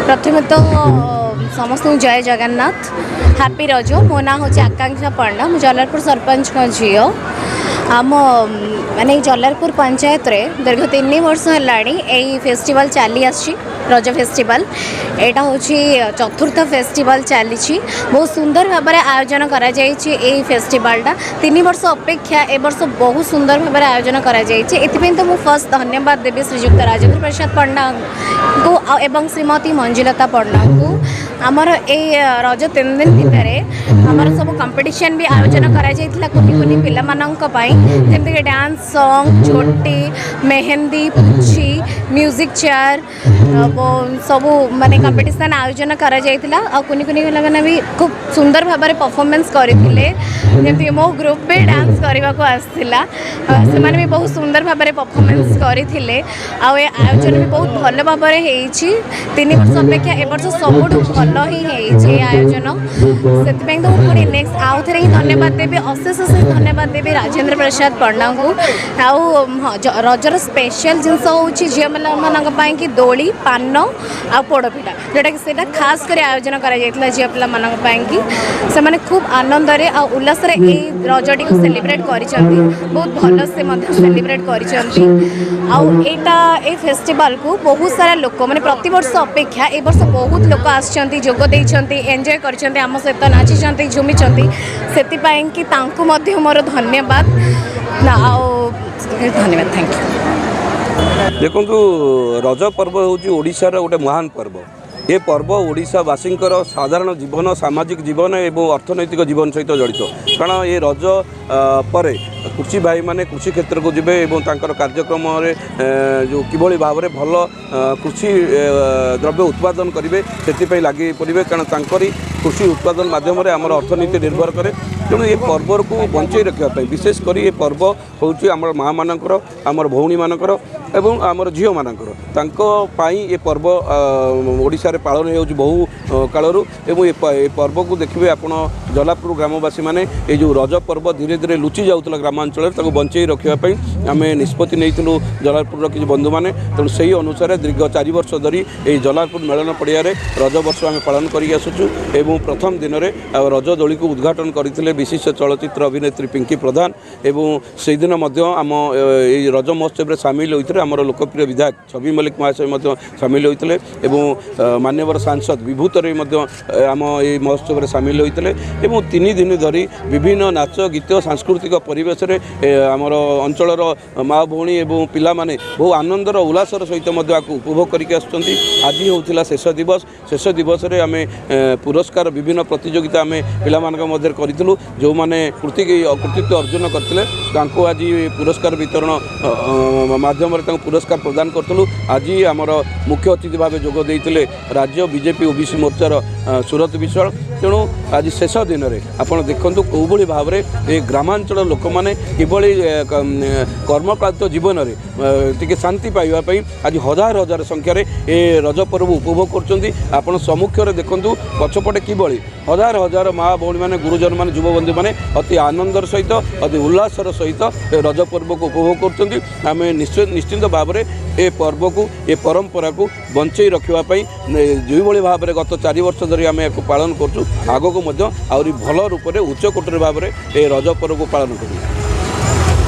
प्रथम तो समस्त जय जगन्नाथ हैप्पी रज। मो ना हूँ आकांक्षा पंडा। मुझे जलालपुर सरपंच झील आम माने जलालपुर पंचायत रे दीर्घ 3 वर्ष है फेस्टिवल चली आसी रज फेस्टिवल। यहाँ हूँ चतुर्थ फेस्टिवल चली बहुत सुंदर भाव में आयोजन करा फेस्टिवलटा 3 वर्ष अपेक्षा ए वर्ष बहुत सुंदर भाव में आयोजन करा तो मुझे फर्स्ट धन्यवाद देवी श्रीजुक्त राजेंद्र प्रसाद पंडा को एवं श्रीमती मंजुलता पंडा को आमर ए रज 3 दिन भितर आमर सब कंपटीशन भी आयोजन करा कुनि कुनि पिला मानक पई जेमति के डांस सॉन्ग झोटी मेहंदी पुची म्यूजिक चेयर सब माने कंपटीशन आयोजन करा कुनि कुनि पिला माने भी खूब सुंदर भाव में परफॉर्मेंस करथिले जेमति मो ग्रुप पे डांस करबा को आस्थिला से माने भी बहुत सुंदर भाव में परफॉर्मेंस करथिले आ ए आयोजन भी बहुत भल भाव में हेछि 3 वर्ष अपेक्षा ए वर्ष सबुठ भल ही हेछि आयोजन से तो पुणी नेक्स्ट आउ थे ही धन्यवाद देवी अशेष अशेष धन्यवाद देवी राजेंद्र प्रसाद पंडा को रजर स्पेशल जिनस हूँ झील मान कि दोली पान आ पोड़पिठा जोटा कि सेटा खास कर आयोजन कर झील पाई से माने खूब आनंद उल्लास रजटी को सेलिब्रेट कर बहुत भल से सेलिब्रेट कर फेस्टिवल को बहुत सारा लोक मैंने प्रति वर्ष अपेक्षा ए वर्ष बहुत लोक आसछंती जोग देइछंती एंजॉय करछंती आम सहित नाचिछंती झुमिछंती सेतिपाई कि तांको मध्य मोर धन्यवाद धन्यवाद थैंक यू। देखो रज पर्व हूँ ओडिशार गोटे महान पर्व। ये पर्व ओडिशावासी साधारण जीवन सामाजिक जीवन एवं अर्थनैतिक जीवन सहित जड़ित कारण ये रज पर कृषि भाई माने कृषि क्षेत्र को जीवे एवं तांकर कार्यक्रम जो किभली भाव में भल कृषि द्रव्य उत्पादन करेंगे से लगे पड़े कारण तांकरी कृषि उत्पादन माध्यम आम अर्थनीति निर्भर करे। तेणु ये पर्व को बंचाई रखापी विशेषकर ये पर्व हूँ आम माँ मानकर आमर भौणी मानकर एवं आमर झील मानकर ये पर्व ओडिशा रे पालन हो बहु कालरू एवं ये पर्व को देखिए आप जलालपुर ग्रामवासी मैंने ये जो रज पर्व धीरे धीरे लुचि जाऊला ग्रामांचल बंचाई रखापी आम निष्पत्ति नहीं जलालपुर किसी बंधु मैंने तेणु से अनुसार दीर्घ 4 वर्ष धरी ये जलालपुर मेलन पड़िया रज वर्ष आम पालन करसुचु एवं प्रथम दिन में रज दोली को उद्घाटन करते विशिष्ट चलचित्र अभिनेत्री पिंकी प्रधान एवं से दिन आम रज महोत्सव में सामिल होते आमर लोकप्रिय विधायक छवि मल्लिक महाशय सामिल होते मान्यवर सांसद विभूतर आम ये महोत्सव में सामिल होते 3 दिन धरी विभिन्न नाच गीत सांस्कृतिक परिवेश आमर अंचल माँ भौणी एवं पिला माने बहु आनंदर उल्लासर सहित उपभोग करके आज होता शेष दिवस आम पुरस्कार विभिन्न प्रतियोगिता आम पिला मध्य करूँ जो मैंने कृतित्व अर्जन करते आज पुरस्कार वितरण माध्यम पुरस्कार प्रदान करूँ। आज आमर मुख्य अतिथि भाव जोग देते राज्य बीजेपी ओबीसी मोर्चार सुरत विश्वाल। तेणु आज शेष दिन में आपड़ देखूँ कौभली भाव में ये ग्रामांचल लोक मैंने किभली कर्मक्लांत जीवन में टी शांति पाइबापी आज हजार हजार संख्यार ये रज पर्व उपभोग कर सम्मुखें देखूँ पछपटे किभली हजार हजार माँ भौणी मैंने गुरुजन मैंने युवबंधु मैंने अति आनंदर सहित अति उल्लासर सहित रज पर्व को उपभोग करम निश्चिंत भाव में ये पर्व को ये परंपरा को बंचाई रखापी जो भाव में गत 4 वर्ष धरी आम पालन करूँ आग को भल रूप से उच्च कोटर भाव में ये रज पर्व को पालन करूँ।